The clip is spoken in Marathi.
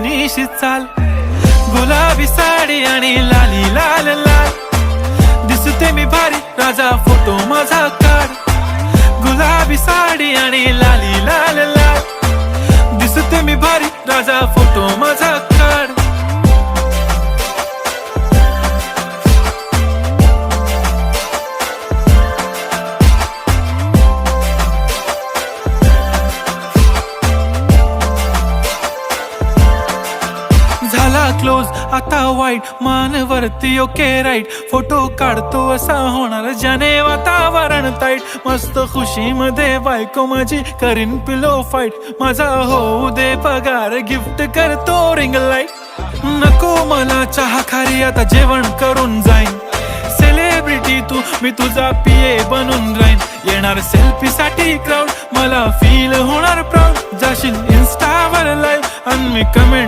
निशी चाल, गुलाबी साडी आणि लाली लाल लाल, दिसते मी भारी राजा फोटो माझा काढ. गुलाबी साडी आणि लाली लाल लाल, दिसते मी भारी राजा फोटो माझा काढ. झाला क्लोज आता वाईट, मानवरती ओके राईट, फोटो काढतो असा होणार ज्याने वातावरण ताईट. मस्त खुशी मध्ये बायको माझी करीन पिलो फाईट, माझा होऊ दे पगार गिफ्ट करतो रिंग लाईट. नको मला चहा खारी आता जेवण करून जाईन, सेलिब्रिटी तू मी तुझा पिये बनून राहीन. येणार सेल्फी साठी क्राऊड, मला फील होणार प्राऊड, जाशील इन्स्टावर लाईव्ह आणि मी कमेंट